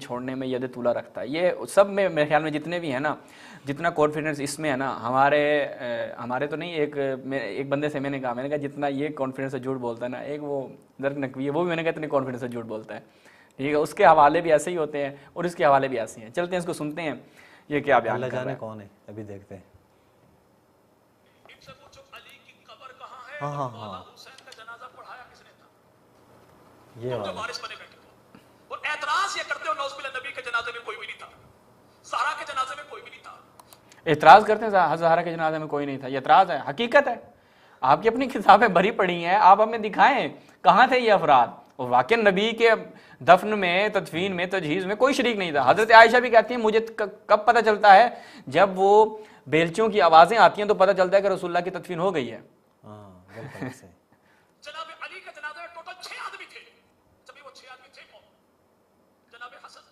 چھوڑنے میں ید طولہ رکھتا ہے. یہ سب میں میرے خیال میں جتنے بھی ہیں نا, جتنا کانفیڈنس اس میں ہے نا, ہمارے تو نہیں, ایک بندے سے میں نے کہا جتنا یہ کانفیڈنس سے جھوٹ بولتا ہے نا, ایک وہ درک نقوی ہے, وہ بھی میں نے کہا اتنے کانفیڈنس سے جھوٹ بولتا ہے. ٹھیک ہے, اس کے حوالے بھی ایسے ہی ہوتے ہیں اور اس کے حوالے بھی ایسے ہیں. چلتے ہیں اس کو سنتے ہیں یہ کیا بیان کر رہا ہے. اللہ جانے کون ہے, ابھی دیکھتے ہیں. ان سے پوچھو علی کی قبر کہاں ہے, ہاں ہاں مولا ہاں, حسین کا جنازہ پڑھایا کس نے تھا, یہ تم جو والا وارث بنے بیٹھے ہو. اور اعتراض یہ کرتے ہو نوز باللہ نبی کے جنازے میں کوئی بھی نہیں تھا, زہرا کے جنازے میں کوئی بھی نہیں تھا. اعتراض کرتے ہیں زہرا کے جنازے میں کوئی نہیں تھا. یہ اعتراض ہے, حقیقت ہے. آپ کی اپنی کتابیں بھری پڑی ہیں, آپ ہمیں دکھائیں کہاں تھے یہ افراد. اور واقعی نبی کے دفن میں, تدفین میں, تجہیز میں کوئی شریک نہیں تھا. حضرت عائشہ بھی کہتی ہیں مجھے کب پتہ چلتا ہے, جب وہ بیلچوں کی آوازیں آتی ہیں تو پتہ چلتا ہے کہ رسول اللہ کی تدفین ہو گئی ہے. ہاں بالکل ایسے. جناب علی کے جنازے میں ٹوٹل 6 آدمی تھے. جب وہ 6 آدمی تھے کون؟ جناب حسن,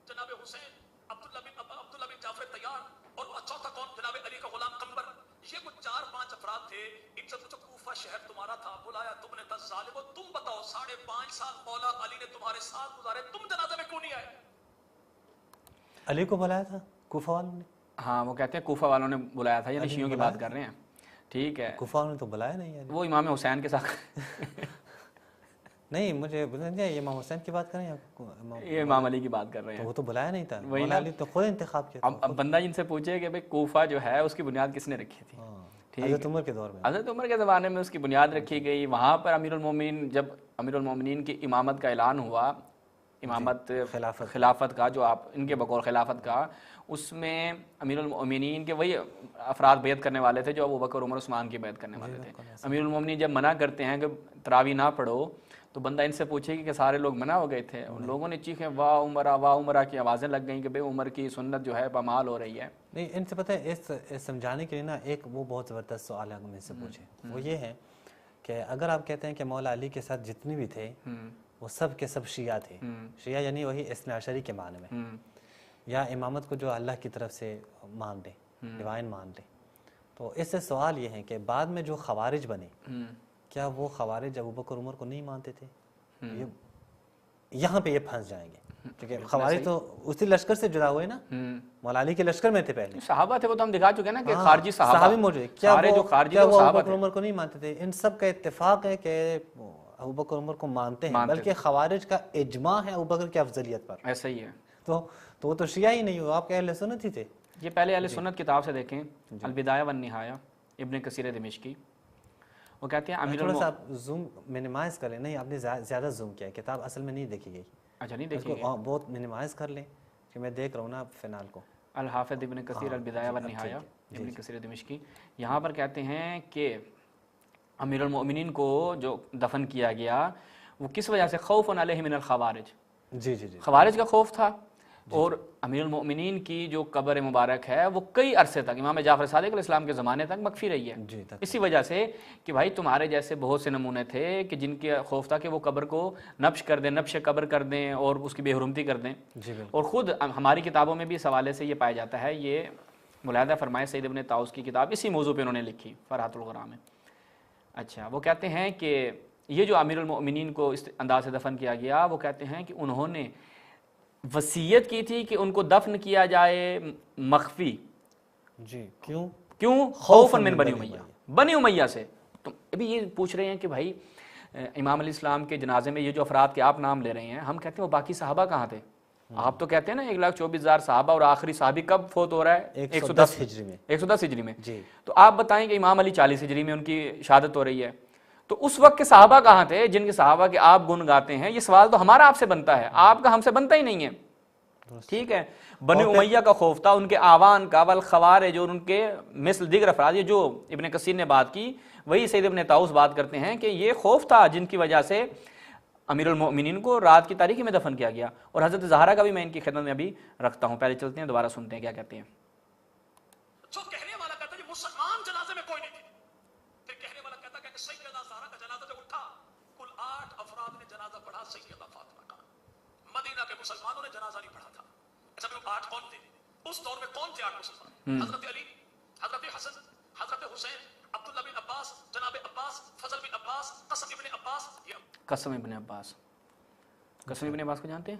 جناب حسین, عبداللہ بن جعفر طیار, اور چوتھا کون؟ جناب علی کا غلام قمبر. یہ کچھ 4-5 افراد تھے. ان سے پوچھو کوفہ شہر تمہارا تھا, بلایا تم نے تھا ظالمو, تم بتاؤ 5.5 سال مولا علی نے تمہارے ساتھ گزارے, تم جنازے میں کیوں نہیں آئے؟ علی کو بلایا تھا کوفہ والوں نے. ہاں, وہ کہتے ہیں کوفہ والوں نے بلایا تھا, یعنی شیعوں کی بات کر رہے ہیں. ٹھیک ہے, کوفہ والوں نے تو بلایا نہیں ہے. وہ امام حسین کے ساتھ نہیں, مجھے یہ امام حسین کی بات کریں یا یہ امام علی کی بات کر رہے تو ہیں. وہ تو بلایا نہیں تھا, مولا علی تو خود انتخاب کیا تھا. اب بندہ جن سے پوچھے کہ بھئی کوفہ جو ہے اس کی بنیاد کس نے رکھی تھی. حضرت عمر کے دور میں, حضرت عمر کے زمانے میں اس کی بنیاد رکھی گئی. وہاں پر امیر المومنین, جب امیر المومنین کی امامت کا اعلان ہوا, امامت خلافت کا, جو آپ ان کے بقول خلافت کا, اس میں امیر المومنین کے وہی افراد بیعت کرنے والے تھے جو ابو بکر, عمر, عثمان کی بیعت کرنے والے تھے. امیر المومنین جب منع کرتے ہیں کہ تراویح نہ پڑھو, تو بندہ ان سے پوچھے کہ سارے لوگ منع ہو گئے تھے. ان لوگوں نے چیخیں واہ عمرہ کی آوازیں لگ گئیں کہ بھئی عمر کی سنت جو ہے پامال ہو رہی ہے. نہیں, ان سے پتہ ہے اس سمجھانے کے لیے نا ایک وہ بہت زبردست سوال ہے, ہم ان سے پوچھیں. وہ یہ ہے کہ اگر آپ کہتے ہیں کہ مولا علی کے ساتھ جتنے بھی تھے وہ سب کے سب شیعہ تھے, شیعہ یعنی وہی اثنا عشری کے معنی میں, یا امامت کو جو اللہ کی طرف سے مان لیں, ڈیوائن مان لیں, تو اس سے سوال یہ ہے کہ بعد میں جو خوارج بنے, کیا وہ خوارج ابو بکر عمر کو نہیں مانتے تھے؟ یہاں پہ یہ پھنس جائیں گے, کیونکہ خوارج تو اسی لشکر سے جڑا ہوئے نا, مولا علی کے لشکر میں تھے پہلے. صحابہ تھے, وہ تو ہم دکھا چکے نا کہ خارجی صحابی موجود ہیں. کیا سارے جو خارجی تھے وہ ابو صحابہ بکر عمر کو نہیں مانتے تھے؟ ان سب کا اتفاق ہے کہ ابو بکر عمر کو مانتے ہیں, بلکہ خوارج کا اجماع ہے ابو بکر کی افضلیت پر. ایسا ہی ہے. تو وہ تو شیعہ ہی نہیں ہو, آپ کے اہل سنت ہی تھے. یہ پہلے اہل سنت کتاب سے دیکھیں, البدایہ والنہایہ, ابن کثیر دمشقی. وہ کہتے ہیں امیر تھوڑا سا زوم منیمائز کریں. نہیں, آپ نے زیادہ زوم کیا ہے, کتاب اصل میں نہیں دیکھی گئی. اچھا, نہیں دیکھی گئی, بہت منیمائز کر لیں کہ میں دیکھ رہا ہوں نا فینال کو. الحافظ ابن کثیر البدایہ والنہایہ, ابن کثیر دمشقی. یہاں پر کہتے ہیں کہ امیر المؤمنین کو جو دفن کیا گیا وہ کس وجہ سے, خوف علیہ من الخوارج. جی جی جی, خوارج کا خوف تھا. اور امیر المؤمنین کی جو قبر مبارک ہے وہ کئی عرصے تک, امام جعفر صادق علیہ السلام کے زمانے تک مخفی رہی ہے, اسی وجہ سے کہ بھائی تمہارے جیسے بہت سے نمونے تھے کہ جن کے خوف تھا کہ وہ قبر کو نبش کر دیں, نبش قبر کر دیں اور اس کی بے حرمتی کر دیں. اور خود ہماری کتابوں میں بھی اس حوالے سے یہ پایا جاتا ہے. یہ ملاحظہ فرمائے سید ابن طاؤس کی کتاب اسی موضوع پہ انہوں نے لکھی, فرحات الغرام میں. اچھا, وہ کہتے ہیں کہ یہ جو امیر المؤمنین کو اس انداز سے دفن کیا گیا, وہ کہتے ہیں کہ انہوں نے وصیت کی تھی کہ ان کو دفن کیا جائے مخفی. جی, کیوں؟ خوفا من بنی امیہ, بنی امیہ سے. تو ابھی یہ پوچھ رہے ہیں کہ بھائی امام علیہ السلام کے جنازے میں یہ جو افراد کے آپ نام لے رہے ہیں, ہم کہتے ہیں وہ باقی صحابہ کہاں تھے؟ آپ تو کہتے ہیں نا 1,24,000 صحابہ, اور آخری صحابی کب فوت ہو رہا ہے؟ 110 ہجری میں. 110 ہجری میں. تو آپ بتائیں کہ امام علی 40 ہجری میں ان کی شہادت ہو رہی ہے, تو اس وقت کے صحابہ کہاں تھے جن کے صحابہ کے آپ گن گاتے ہیں؟ یہ سوال تو ہمارا آپ سے بنتا ہے, آپ کا ہم سے بنتا ہی نہیں ہے. ٹھیک ہے, بنی امیہ کا خوف تھا, ان کے آوان کا, والخوارج اور ان کے مثل دیگر افراد. یہ جو ابن کثیر نے بات کی وہی سید ابن طاؤس بات کرتے ہیں کہ یہ خوف تھا جن کی وجہ سے امیر المؤمنین کو رات کی تاریکی میں دفن کیا گیا. اور حضرت زہرا کا بھی میں ان کی خدمت میں ابھی رکھتا ہوں, پہلے چلتے ہیں دوبارہ سنتے ہیں کیا کہتے ہیں. جو کہنے والا کہتا ہے کہ مسلمان جنازے میں کوئی نہیں تھے, پھر کہنے والا کہتا ہے کہ سیدہ زہرا کا جنازہ جب اٹھا, کل 8 افراد نے جنازہ پڑھا سیدہ فاطمہ کا. مدینہ کے مسلمانوں نے جنازہ نہیں پڑھا تھا. اچھا, وہ 8 کون تھے اس دور میں؟ کون تھے 8 مسلمان؟ حضرت علی, حضرت حسن, حضرت حسین, عبداللہ بن عباس, جناب عباس, فضل بن عباس, قاسم ابن عباس. قاسم ابن عباس, قاسم ابن عباس کو جانتے ہیں؟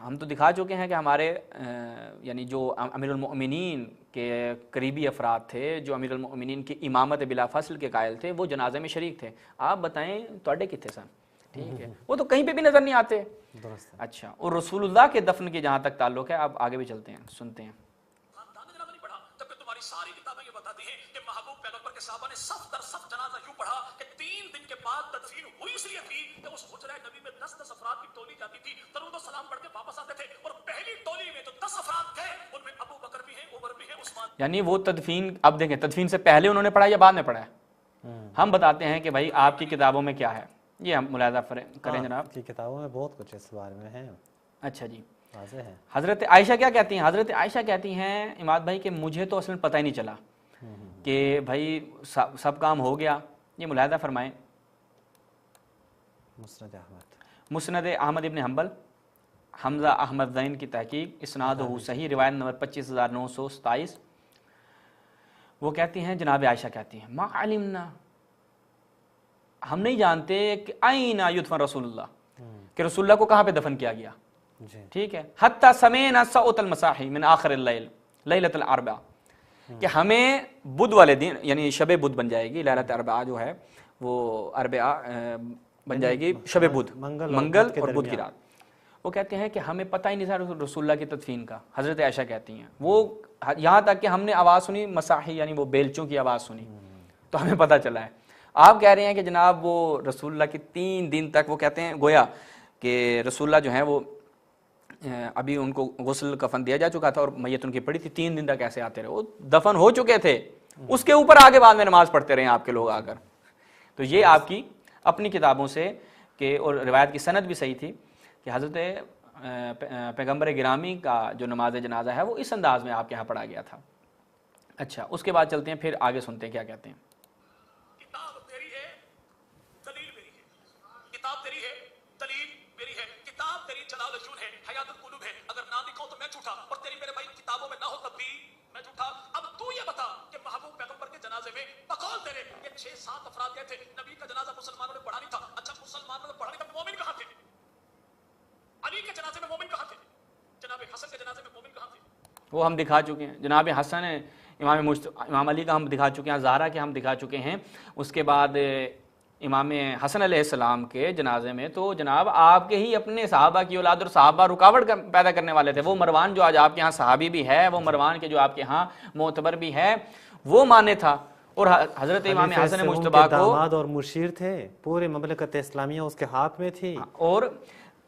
ہم تو دکھا چکے ہیں کہ ہمارے یعنی جو امیر المؤمنین کے قریبی افراد تھے، جو امیر المؤمنین کی امامت بلا فصل کے قائل تھے، وہ جنازے میں شریک تھے. آپ بتائیں توڑے کتنے سن؟ ٹھیک ہے، وہ تو کہیں پہ بھی نظر نہیں آتے. اچھا، اور رسول اللہ کے دفن کی جہاں تک تعلق ہے، اب آگے بھی چلتے ہیں، سنتے ہیں. جبکہ تمہاری ساری کتابیں یہ بتاتی ہیں کہ محبوب پیغمبر کے صحابہ نے صف در صف جنازہ یوں پڑھا کہ 3 دن کے بعد تدفین ہوئی اس لیے تھی کہ اس حجرہ نبی میں 10 افراد کی ٹولی جاتی تھی، درود و سلام پڑھ کے واپس آتے تھے، اور پہلی ٹولی میں جو 10 افراد تھے ان میں ابو بکر بھی ہیں، عمر بھی ہیں، عثمان. یعنی وہ تدفین، اب دیکھیں تدفین سے پہلے انہوں نے پڑھا یا بعد میں پڑھا ہے؟ ہم بتاتے ہیں کہ بھائی آپ کی کتابوں میں کیا ہے، یہ ہم ملاحظہ کریں جناب. کی کتابوں میں بہت کچھ اس بارے میں ہے. اچھا جی، واضح ہے. حضرت عائشہ کیا کہتی ہیں؟ حضرت عائشہ کہتی ہیں اماد بھائی کہ مجھے تو اصل میں پتہ ہی نہیں چلا کہ بھائی سب کام ہو گیا. یہ ملاحظہ فرمائیں. مسند احمد ابن حنبل، حمزہ احمد زین کی تحقیق، اسنادہ صحیح، روایت نمبر 25927. وہ کہتی ہیں، جناب عائشہ کہتی ہیں، ما علمنا، ہم نہیں جانتے کہ این یدفن رسول اللہ، کہ رسول اللہ کو کہاں پہ دفن کیا گیا. ٹھیک ہے. حتی سمینا سعوت المساحی من آخر اللیل لیلۃ الاربعاء، کہ ہمیں بدھ والے دن، یعنی شب بدھ بن جائے گی، لیلۃ اربعاء جو ہے وہ اربعاء بن جائے گی، شب بدھ، منگل اور بدھ کی رات. وہ کہتے ہیں کہ ہمیں پتہ ہی نہیں تھا رسول اللہ کی تدفین کا. حضرت عائشہ کہتی ہیں وہ یہاں تک کہ ہم نے آواز سنی مساحی، یعنی وہ بیلچوں کی آواز سنی تو ہمیں پتہ چلا ہے. آپ کہہ رہے ہیں کہ جناب وہ رسول اللہ کی 3 دن تک، وہ کہتے ہیں گویا کہ رسول اللہ جو ہیں وہ ابھی ان کو غسل کفن دیا جا چکا تھا اور میت ان کی پڑی تھی، 3 دن تک ایسے آتے رہے، وہ دفن ہو چکے تھے، اس کے اوپر آگے بعد میں نماز پڑھتے رہے ہیں آپ کے لوگ آ کر. تو یہ آپ کی اپنی کتابوں سے کہ، اور روایت کی سند بھی صحیح تھی کہ حضرت پیغمبر گرامی کا جو نماز جنازہ ہے وہ اس انداز میں آپ کے ہاں پڑھا گیا تھا. اچھا، اس کے بعد چلتے ہیں، پھر آگے سنتے ہیں کیا کہتے ہیں. کتاب تیری ہے، دلیل میری ہے. کتاب تیری ہے، دلیل میری ہے. کتاب تیری جلال الجود ہے، حیات القلوب ہے. اگر نہ دکھاؤ تو میں جھوٹا، اور تیری میرے بھائی کتابوں میں نہ ہو تب بھی میں جھوٹا. اب تو یہ بتا کہ محبوب پیغمبر کے جنازے میں بقول تیرے یہ 6-7 افراد گئے تھے، نبی کا جنازہ مسلمانوں نے پڑھا نہیں تھا. اچھا، مسلمانوں نے پڑھا نہیں تھا، مومن کہاں تھے؟ علی کے جنازے میں مومن کہاں تھے؟ جناب حسن کے جنازے میں مومن کہاں تھے؟ وہ ہم دکھا چکے ہیں. جناب حسن امام علی کا ہم دکھا چکے ہیں، زہرا کے ہم دکھا چکے ہیں. اس کے بعد امام حسن علیہ السلام کے جنازے میں تو جناب آپ کے ہی اپنے صحابہ کی اولاد اور صحابہ رکاوٹ پیدا کرنے والے تھے. وہ مروان جو آج آپ کے ہاں صحابی بھی ہے، وہ مروان کے جو آپ کے ہاں معتبر بھی ہے، وہ مانے تھا. اور حضرت امام حسن مجتبیٰ کو داماد اور مشیر تھے، پورے مملکت اسلامیہ اس کے ہاتھ میں تھی. اور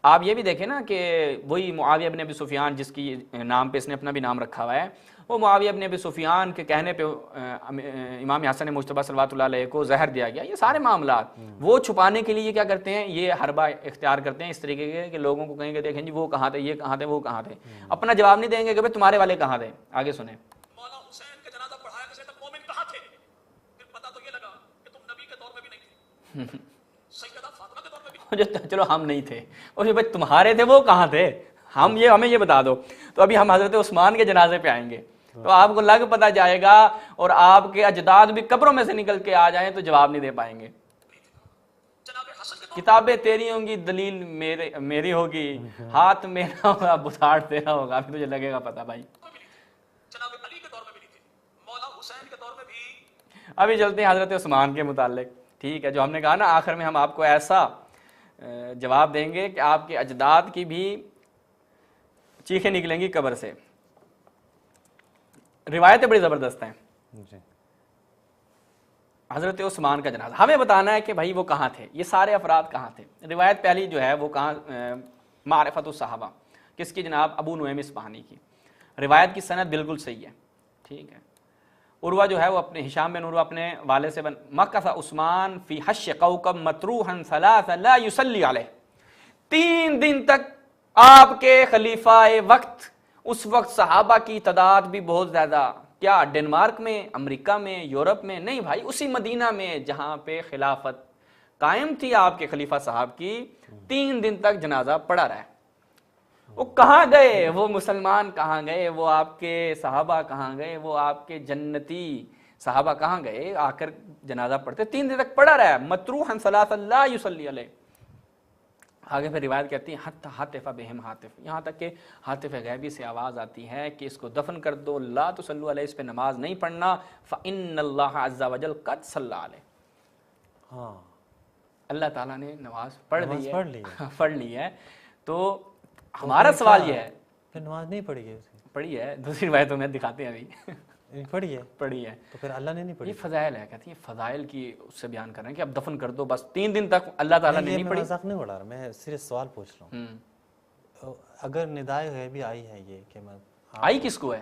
آپ یہ بھی دیکھیں نا کہ وہی معاویہ بن ابی سفیان، جس کی نام پہ اس نے اپنا بھی نام رکھا ہوا ہے، وہ معاویہ بن ابی سفیان کے کہنے پہ امام حسن مجتبیٰ صلوات اللہ علیہ کو زہر دیا گیا. یہ سارے معاملات وہ چھپانے کے لیے کیا کرتے ہیں، یہ حربہ اختیار کرتے ہیں اس طریقے کے کہ لوگوں کو کہیں گے دیکھیں جی وہ کہاں تھے، یہ کہاں تھے، وہ کہاں تھے. اپنا جواب نہیں دیں گے کہ بھائی تمہارے والے کہاں تھے. آگے سنیں. مولا حسین کا جنازہ پڑھایا کسے تک مومن کہاں تھے؟ پھر پتہ تو یہ لگا کہ تم نبی کے دور میں بھی نہیں تھے، سیدہ فاطمہ کے دور میں بھی. چلو ہم نہیں تھے، اور بھائی تمہارے تھے وہ کہاں تھے، ہمیں یہ بتا دو. تو ابھی ہم حضرت عثمان کے جنازے پہ آئیں گے تو آپ کو لگ پتہ جائے گا، اور آپ کے اجداد بھی قبروں میں سے نکل کے آ جائیں تو جواب نہیں دے پائیں گے. کتابیں تیری ہوں گی، دلیل میری ہوگی، ہاتھ میرا ہوگا، بساڑ تیرا ہوگا. ابھی تجھے لگے گا پتہ بھائی. جناب علی کے دور میں بھی نہیں تھے، مولا حسین کے دور میں بھی. ابھی چلتے ہیں حضرت عثمان کے متعلق. ٹھیک ہے، جو ہم نے کہا نا آخر میں ہم آپ کو ایسا جواب دیں گے کہ آپ کے اجداد کی بھی چیخیں نکلیں گی قبر سے. روایتیں بڑی زبردست ہیں. حضرت عثمان کا جنازہ ہمیں بتانا ہے کہ بھائی وہ کہاں تھے، یہ سارے افراد کہاں تھے. روایت پہلی جو ہے وہ کہاں، معرفت الصحابہ، کس کی؟ جناب ابو نعیم اصفہانی کی. روایت کی سند بالکل صحیح ہے. ٹھیک ہے. عروہ جو ہے وہ اپنے ہشام بن عروہ اپنے والد سے مکث عثمان فی حش کوكب مطروحا 3 لا يصلي علیہ. 3 دن تک آپ کے خلیفہ وقت، اس وقت صحابہ کی تعداد بھی بہت زیادہ، کیا ڈنمارک میں، امریکہ میں، یورپ میں نہیں بھائی، اسی مدینہ میں جہاں پہ خلافت قائم تھی آپ کے خلیفہ صاحب کی، 3 دن تک جنازہ پڑا رہا ہے. وہ کہاں گئے، وہ مسلمان کہاں گئے، وہ آپ کے صحابہ کہاں گئے، وہ آپ کے جنتی صحابہ کہاں گئے آ کر جنازہ پڑھتے؟ 3 دن تک پڑا رہا ہے. مطروحا 3 لا يصلي علیہ. آگے پھر روایت کہتی ہے حتی حاتف بہم حاتف، یہاں تک کہ حاتف غیبی سے آواز آتی ہے کہ اس کو دفن کر دو، لا تصلوا علیہ، اس پہ نماز نہیں پڑھنا، فإن اللہ عز وجل قد صلی علیہ، ہاں اللہ تعالیٰ نے نماز پڑھ لی ہے، پڑھ لی پڑھ لی ہے۔ تو ہمارا سوال یہ ہے، پھر نماز نہیں پڑھی گئی اس کی؟ پڑھی ہے، دوسری روایتوں میں دکھاتے ہیں ابھی پڑھی ہے، پڑھی ہے، تو پھر اللہ نے نہیں پڑھی؟ یہ فضائل ہے، کہتی ہیں فضائل کی اس سے بیان کر رہے ہیں کہ اب دفن کر دو بس، 3 دن تک اللہ تعالیٰ نے نہیں پڑھی۔ مذاق نہیں اڑا رہا، میں صرف سوال پوچھ رہا ہوں، اگر ندائے غیبی آئی ہے یہ کہ میں آئی کس کو ہے؟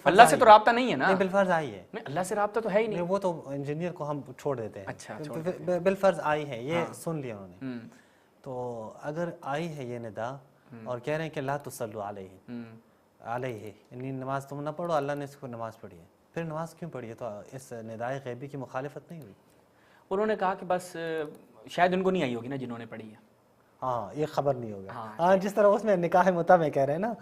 اللہ سے تو رابطہ نہیں ہے نا، بالفرض آئی ہے، اللہ سے رابطہ تو ہے ہی نہیں، وہ تو انجینئر کو ہم چھوڑ دیتے ہیں، اچھا بالفرض آئی ہے، یہ سن لیا انہوں نے، تو اگر آئی ہے یہ ندا اور کہہ رہے ہیں کہ لا تصلوا علیہ، علیہ یعنی نماز تم نہ پڑھو، اللہ نے اس کو نماز پڑھی ہے، پھر نماز کیوں پڑھی ہے؟ تو اس ندائے غیبی کی مخالفت نہیں ہوئی؟ انہوں نے کہا کہ بس شاید ان کو نہیں آئی ہوگی نا جنہوں نے پڑھی ہے، ہاں یہ خبر نہیں ہوگا، ہاں جس طرح اس میں نکاح متع میں کہہ رہے ہیں نا،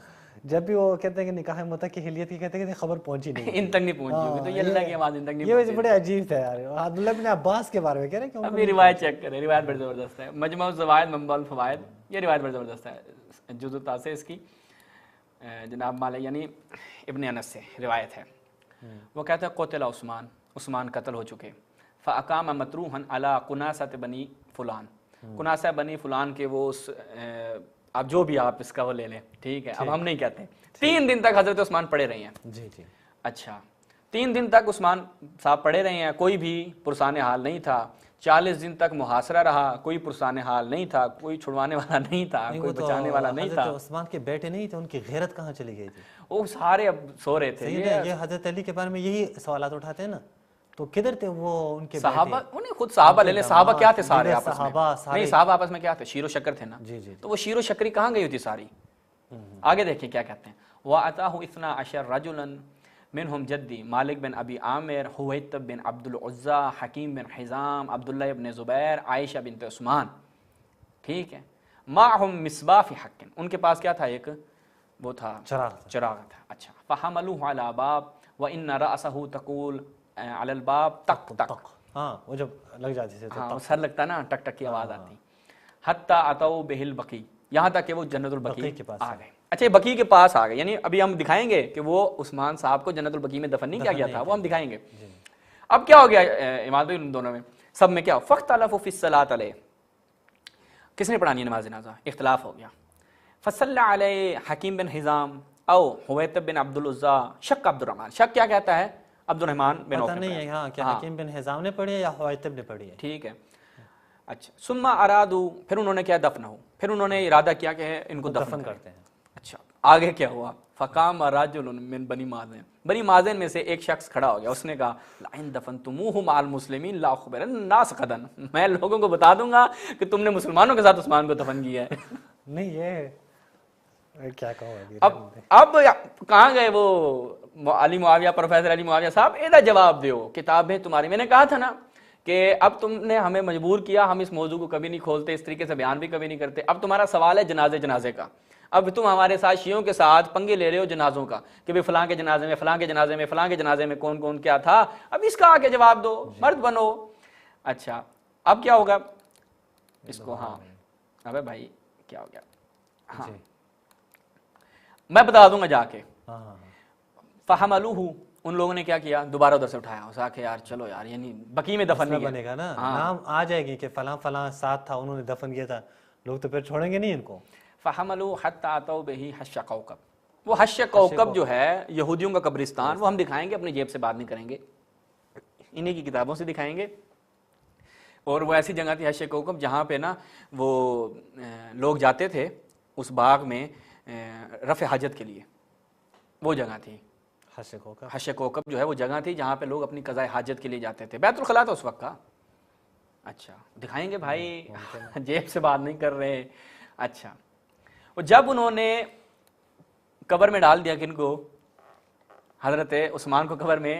جب بھی وہ کہتے ہیں کہ نکاح متع کی حلیت کی کہتے ہیں کہ خبر پہنچی نہیں، ان تک نہیں پہنچی ہوگی، تو یہ اللہ کی آواز ان تک نہیں یہ وجہ بڑے عجیب تھے یار، عبداللہ بن عباس کے بارے میں کہہ رہے ہیں کہ ابھی روایت چیک کریں، روایت بڑی زبردست ہے، مجمع الزوائد منبع الفوائد، یہ روایت بڑی زبردست ہے، جزء التاسع اس کی، جناب مالک یعنی ابن انس سے روایت ہے، وہ کہتا ہے قتل عثمان، عثمان قتل ہو چکے، فاقام مطروحا علی قناصۃ بنی فلان، قناصہ بنی فلان کے وہ اب جو بھی آپ اس کا وہ لے لیں، ٹھیک ہے، اب ہم نہیں کہتے، 3 دن تک حضرت عثمان پڑے رہے ہیں، جی جی، اچھا 3 دن تک عثمان صاحب پڑے رہے ہیں، کوئی بھی پرسان حال نہیں تھا، 40 دن تک محاصرہ رہا، کوئی پرسان حال نہیں تھا، کوئی چھڑوانے والا نہیں تھا، کوئی بچانے والا نہیں تھا۔ حضرت عثمان کے بیٹے نہیں تھے، ان کی غیرت کہاں چلی گئی تھی؟ وہ سارے اب سو رہے تھے، یہ حضرت علی کے بارے میں یہی سوالات اٹھاتے ہیں نا، تو کدھر تھے وہ ان کے صحابہ؟ انہیں خود صحابہ لے لیں، صحابہ کیا تھے سارے آپس میں؟ نہیں صحابہ آپس میں کیا تھے؟ شیر و شکر تھے نا، تو وہ شیر و شکری کہاں گئی ہوتی ساری؟ آگے دیکھیں کیا کہتے ہیں، وَأَتَاهُ 12 رَجُلًا منہم جدی مالک بن ابی عامر، حویتب بن عبد العزا، حکیم بن حزام، عبداللہ ابن زبیر، عائشہ بنت عثمان، ٹھیک ہے، معہم مصباح فی حق، ان کے پاس کیا تھا؟ ایک وہ تھا چراغ تھا، اچھا، فحملوه علی باب وان رأسه تقول علی الباب تق تق، ہاں وہ جب لگ جاتی تھی ہاں سر لگتا نا، ٹک ٹک کی آواز آتی، حتی اتوا بہ البقیع، یہاں تک کہ وہ جنت البقیع کے پاس آ گئے، اچھا یہ بقیع کے پاس آ گئے، یعنی ابھی ہم دکھائیں گے کہ وہ عثمان صاحب کو جنت البقیع میں دفن نہیں کیا گیا تھا، وہ ہم دکھائیں گے۔ اب کیا ہو گیا امام ان دونوں میں سب میں کیا؟ فاختلفوا فی الصلاۃ علیہ، کس نے پڑھانی ہے نماز جنازہ؟ اختلاف ہو گیا، فصلی علیہ حکیم بن حزام او حویتب بن عبد العزا، شک عبد الرحمن، شک کیا کہتا ہے؟ عبد الرحمن بن عوف، پتہ نہیں ہے ہاں کہ حکیم بن حزام نے پڑھی ہے یا حویتب نے پڑھی ہے، ٹھیک ہے، اچھا، ثم ارادوا، پھر انہوں نے کیا؟ دفن ہو، پھر انہوں نے ارادہ کیا کہ ان کو دفن کرتے ہیں، اچھا آگے کیا ہوا؟ فقام رجل من بنی مازن، بنی مازن میں سے ایک شخص کھڑا ہو گیا، اس نے کہا لئن دفنتموہ مع المسلمین لاخبرن الناس غدا، میں لوگوں کو بتا دوں گا کہ تم نے مسلمانوں کے ساتھ عثمان کو دفن کیا ہے۔ نہیں یہ کیا کہو، اب کہاں گئے وہ علی معاویہ، پروفیسر علی معاویہ صاحب، یہ جواب دیو، کتاب ہے تمہاری، میں نے کہا تھا نا کہ اب تم نے ہمیں مجبور کیا، ہم اس موضوع کو کبھی نہیں کھولتے، اس طریقے سے بیان بھی کبھی نہیں کرتے، اب تمہارا سوال ہے جنازے کا، اب تم ہمارے ساتھ شیعوں کے ساتھ پنگے لے رہے ہو جنازوں کا کہ بھئی فلاں کے جنازے میں، فلاں کے جنازے میں، فلاں کے جنازے میں کون کون کیا تھا، اب اس کا آگے جواب دو، مرد بنو۔ اچھا اب کیا ہوگا اس کو؟ ہاں ابے بھائی کیا ہو گیا؟ ہاں میں بتا دوں گا جا کے، فحملوہ، ان لوگوں نے کیا کیا؟ دوبارہ ادھر سے اٹھایا، اسا کہ یار چلو یار، یعنی بقیع میں دفن نہیں بنے گا نا، نام آ جائے گی کہ فلاں فلاں ساتھ تھا، انہوں نے دفن کیا تھا، لوگ تو پھر چھوڑیں گے نہیں ان کو۔ فحملوا حتى اتوا به حش کوكب، وہ حش کوكب جو ہے یہودیوں کا قبرستان، وہ ہم دکھائیں گے، اپنی جیب سے بات نہیں کریں گے، انہی کی کتابوں سے دکھائیں گے، اور وہ ایسی جگہ تھی حش کوكب جہاں پہ نا وہ لوگ جاتے تھے اس باغ میں رفع حاجت کے لیے، وہ جگہ تھی حش کوكب جو ہے، وہ جگہ تھی جہاں پہ لوگ اپنی قضاء حاجت کے لیے جاتے تھے، بیت الخلاء تھا اس وقت کا۔ اچھا دکھائیں گے بھائی، جیب سے بات نہیں کر رہے۔ اچھا جب انہوں نے قبر میں ڈال دیا کن کو؟ حضرت عثمان کو قبر میں،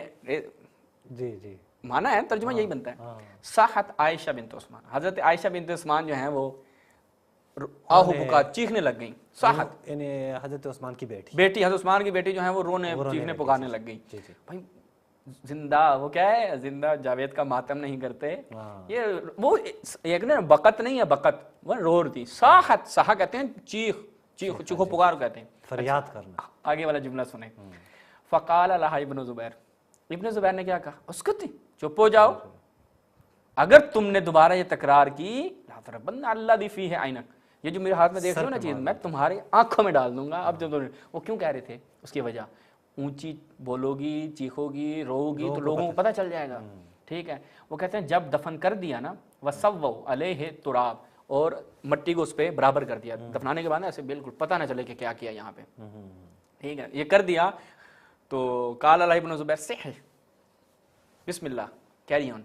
جی جی مانا ہے ترجمہ یہی بنتا ہے، صاحت عائشہ بنت عثمان، حضرت عائشہ بنت عثمان جو ہیں وہ آہو بکا، چیخنے لگ گئیں، صاحت یعنی حضرت عثمان کی بیٹی، حضرت عثمان کی بیٹی جو ہیں وہ رونے چیخنے پکارنے لگ گئیں، بھائی زندہ وہ کیا ہے, زندہ جاوید کا ماتم نہیں کرتے. یہ وہ ایک نا بقت نہیں ہے, بقت وہ رور تھی, ساحت, ساحا کہتے ہیں چیخ, چیخو پکار کہتے ہیں, فریاد کرنا. آگے والا جملہ سنیں. فقال لها ابن زبیر, ابن زبیر نے کیا کہا, اسکتی, چپ ہو جاؤ, اگر تم نے دوبارہ یہ تکرار کی لا تربن اللہ دی فیہ عینک, یہ جو میرے ہاتھ میں دیکھ رہے ہو نا چیز, میں تمہارے آنکھوں میں ڈال دوں گا. اب جب وہ کیوں کہہ رہے تھے, اس کی وجہ, اونچی بولو گی, چیخو گی, رو گی تو لوگوں کو پتہ چل جائے گا. ٹھیک ہے, وہ کہتے ہیں جب دفن کر دیا نا, وَسَوَّوْا عَلَيْهِ تُرَابَ, اور مٹی کو اس پہ برابر کر دیا, دفنانے کے بعد ایسے بالکل پتہ نہ چلے کہ کیا کیا یہاں پہ. ٹھیک ہے, یہ کر دیا تو قال علیہ ابن زبیر صح, بسم اللہ, کیری آن.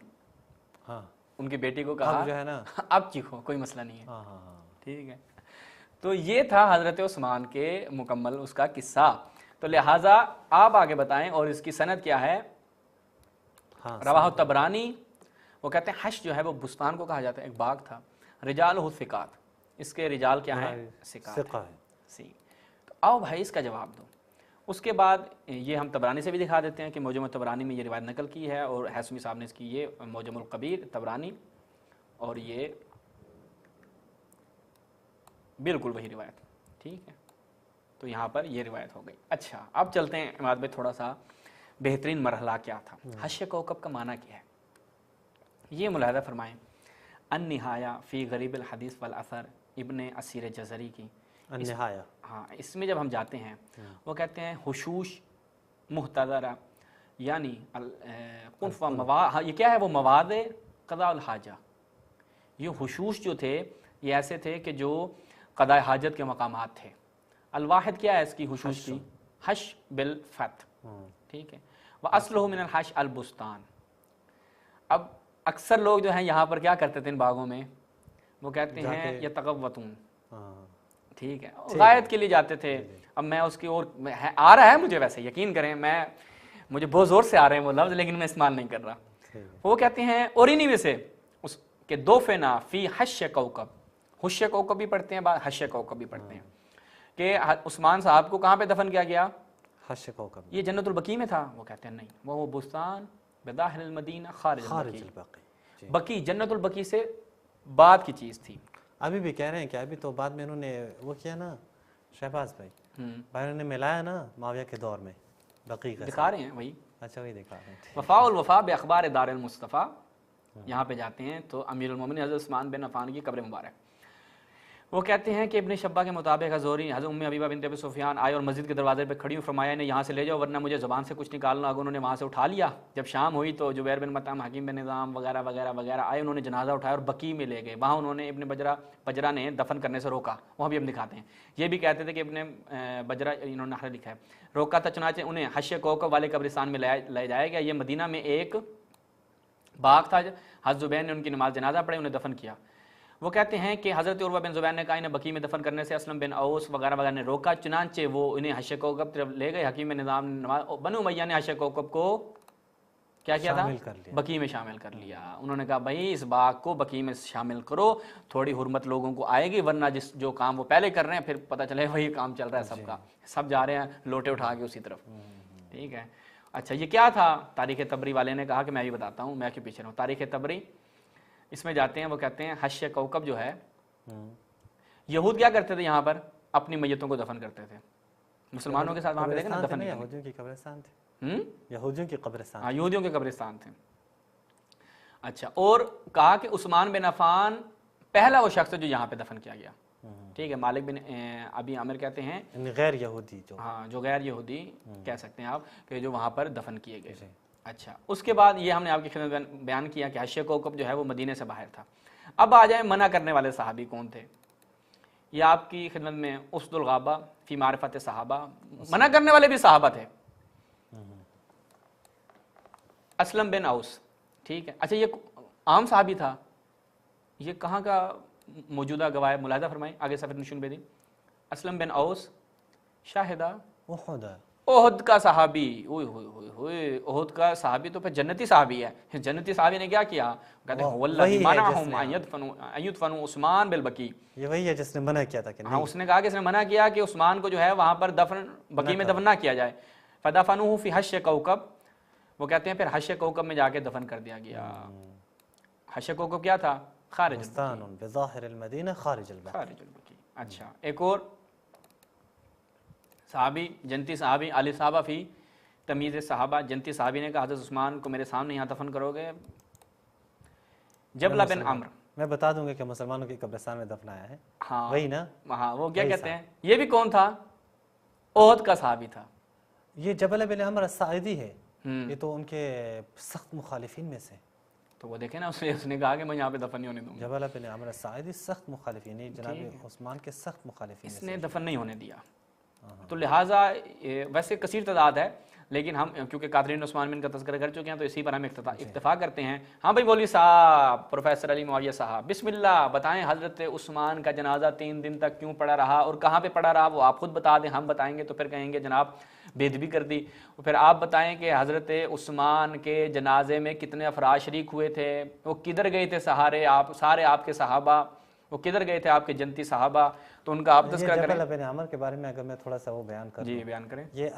ہاں, ان کی بیٹی کو کہا جو ہے نا اب چیخو, کوئی مسئلہ نہیں ہے. ٹھیک ہے, تو یہ تھا حضرت عثمان کے مکمل اس کا قصہ. تو لہٰذا آپ آگے بتائیں, اور اس کی سند کیا ہے. رواہ طبرانی, وہ کہتے ہیں حش جو ہے وہ بستان کو کہا جاتا ہے, ایک باغ تھا. رجالہ ثقات, اس کے رجال کیا ہیں, ثقات ہیں. تو آؤ بھائی اس کا جواب دو. اس کے بعد یہ ہم طبرانی سے بھی دکھا دیتے ہیں کہ موجم طبرانی میں یہ روایت نقل کی ہے, اور حیثمی صاحب نے اس کی یہ موجم القبیر طبرانی, اور یہ بالکل وہی روایت. ٹھیک ہے, تو یہاں پر یہ روایت ہو گئی. اچھا, اب چلتے ہیں اماد میں تھوڑا سا بہترین مرحلہ کیا تھا. حشر کوکب کا معنی کیا ہے, یہ ملاحظہ فرمائیں. النہایہ فی غریب الحدیث والاثر, ابن اسیر جزری کی النہایہ. ہاں, اس میں جب ہم جاتے ہیں وہ کہتے ہیں حشوش محتضرہ, یعنی یہ کیا ہے, وہ مواد قضاء الحاجہ. یہ حشوش جو تھے یہ ایسے تھے کہ جو قضاء حاجت کے مقامات تھے. الواحد کیا ہے اس کی حشوش کی, حش بالفتح. ٹھیک ہے, وَأَصْلُهُ مِنَ الْحَشْ الْبُسْتان. اب اکثر لوگ جو ہیں یہاں پر کیا کرتے تھے ان باغوں میں, وہ کہتے ہیں یتغوطون. ٹھیک ہے, غائط کے لیے جاتے تھے. اب میں اس کی اور آ رہا ہے مجھے, ویسے یقین کریں مجھے بہت زور سے آ رہے ہیں وہ لفظ, لیکن میں استعمال نہیں کر رہا. وہ کہتے ہیں اور انہی میں سے اس کے دوفنا فی حش کوکب, حش کوکب بھی پڑھتے ہیں, حش کوکب بھی پڑھتے ہیں, کہ عثمان صاحب کو کہاں پہ دفن کیا گیا, حش کوکب. یہ جنت البقیع میں تھا. وہ کہتے ہیں نہیں, وہ بستان بداخل المدینہ خارج البقیع. بقیع جنت البقیع سے بعد کی چیز تھی. ابھی بھی کہہ رہے ہیں کہ ابھی تو بعد میں انہوں نے وہ کیا نا شہباز بھائی, انہوں نے ملایا نا معاویہ کے دور میں بقیع کا. دکھا رہے ہیں وہی. اچھا, وہی دکھا رہے ہیں. وفاء الوفا باخبار دار المصطفیٰ, یہاں پہ جاتے ہیں تو امیر المومنین حضرت عثمان بن عفان کی قبر مبارک. وہ کہتے ہیں کہ ابن شبہ کے مطابق حضوری حضرت ام حبیبہ بنت ابی سفیان آئے اور مسجد کے دروازے پہ کھڑی ہوں, فرمایا انہیں یہاں سے لے جاؤ ورنہ مجھے زبان سے کچھ نکالنا ہوگا. انہوں نے وہاں سے اٹھا لیا. جب شام ہوئی تو جبیر بن مطعم, حکیم بن نظام وغیرہ وغیرہ وغیرہ آئے, انہوں نے جنازہ اٹھایا اور بقیع میں لے گئے. وہاں انہوں نے ابن بجرہ نے دفن کرنے سے روکا. وہاں بھی ہم دکھاتے ہیں, یہ بھی کہتے تھے کہ ابن بجرہ, انہوں نے لکھا ہے, روکا تھا, چنانچہ انہیں حش کوکب والے قبرستان میں لے جایا گیا. یہ مدینہ میں ایک باغ تھا. حضرت زبیر نے ان کی نماز جنازہ پڑھی, انہیں دفن کیا. وہ کہتے ہیں کہ حضرت عروہ بن زبیر نے کہا انہیں بقیع میں دفن کرنے سے اسلم بن اوس وغیرہ وغیرہ نے روکا, چنانچہ وہ انہیں حش کوکب طرف لے گئے. حکیم بن نظام نے بنو امیہ نے حش کوکب کو کیا کیا تھا, بقیع میں شامل کر لیا. انہوں نے کہا بھائی اس باغ کو بقیع میں شامل کرو, تھوڑی حرمت لوگوں کو آئے گی, ورنہ جو کام وہ پہلے کر رہے ہیں پھر پتہ چلے وہی کام چل رہا ہے سب کا, سب جا رہے ہیں لوٹے اٹھا کے اسی طرف. ٹھیک ہے. اچھا, یہ کیا تھا, تاریخ تبری والے نے کہا کہ میں بھی بتاتا ہوں, میں کیوں پیچھے رہوں. تاریخ تبری اس میں جاتے ہیں, وہ کہتے ہیں حش کوکب جو ہے, یہود کیا کرتے تھے یہاں پر, اپنی میتوں کو دفن کرتے تھے. مسلمانوں کے ساتھ وہاں پہ دیکھیں نا دفن, یہودیوں کی قبرستان تھے. یہودیوں کی قبرستان, ہاں یہودیوں کے قبرستان تھے. اچھا, اور کہا کہ عثمان بن عفان پہلا وہ شخص ہے جو یہاں پہ دفن کیا گیا. ٹھیک ہے, مالک بن ابی عامر کہتے ہیں غیر یہودی, جو غیر یہودی کہہ سکتے ہیں آپ, کہ جو وہاں پر دفن کیے گئے. اچھا, اس کے بعد یہ ہم نے آپ کی خدمت بیان کیا کہ حش کوکب جو ہے وہ مدینے سے باہر تھا. اب آ جائیں منع کرنے والے صحابی کون تھے. یہ آپ کی خدمت میں اسد الغابہ فی معرفت صحابہ, منع کرنے والے بھی صحابہ تھے. اسلم بن اوس, ٹھیک ہے. اچھا, یہ عام صحابی تھا, یہ کہاں کا موجودہ گواہ, ملاحظہ فرمائیں آگے صفحہ نشون بے دی. اسلم بن اوس شاہدہ احد کا صحابی, احد کا صحابی تو پھر جنتی صحابی ہے. جنتی صحابی نے کیا کیا, کہتے ہیں واللہ منعہم ان یدفنوا عثمان بالبقیع. یہ وہی ہے جس نے منع کیا تھا کہ ہاں, اس نے کہا کہ اس نے منع کیا کہ عثمان کو جو ہے وہاں پر دفن بقیع میں دفن نہ کیا جائے. فدفنوہ فی حش کوکب, وہ کہتے ہیں پھر حشر کوکب میں جا کے دفن کر دیا گیا. حشر کوکب کیا تھا؟ خارج بستان بظاہر المدینہ خارج البقیع. خارج البقیع. اچھا ایک اور صحابی، جنتی صحابی، علی صحابہ فی تمیز صحابہ، جنتی صحابی نے کہا حضرت عثمان کو میرے سامنے یہاں دفن کرو گے. جبلہ بن عمرو، میں بتا دوں گا کہ مسلمانوں کی قبرستان میں دفنایا ہے. ہاں وہی نا؟ ہاں وہ کیا کہتے ہیں، یہ بھی کون تھا؟ احد کا صحابی تھا. یہ جبل بن عمرو الساعدی ہے، یہ تو ان کے سخت مخالفین میں سے. تو وہ دیکھیں نا، اس نے کہا کہ میں یہاں پہ دفن نہیں ہونے دوں گا. جبل بن عمرو الساعدی سخت مخالفین، جناب عثمان کے سخت مخالفین اس نے دفن نہیں ہونے دیا. تو لہٰذا ویسے کثیر تعداد ہے، لیکن ہم کیونکہ قادرین عثمان بن کا تذکرہ کر چکے ہیں تو اسی پر ہم اکتفا کرتے ہیں. ہاں بھائی مولوی صاحب، پروفیسر علی معاویہ صاحب، بسم اللہ بتائیں حضرت عثمان کا جنازہ 3 دن تک کیوں پڑا رہا اور کہاں پہ پڑا رہا؟ وہ آپ خود بتا دیں، ہم بتائیں گے تو پھر کہیں گے جناب بے ادبی کر دی. پھر آپ بتائیں کہ حضرت عثمان کے جنازے میں کتنے افراد شریک ہوئے تھے، وہ کدھر گئے تھے سارے آپ کے صحابہ، وہ کدھر گئے تھے آپ کے جنتی صحابہ، تو ان کا آپ تذکرہ کریں. جبل بن عمرو کے بارے میں اگر میں تھوڑا سا وہ بیان کروں. جی بیان کریں. یہ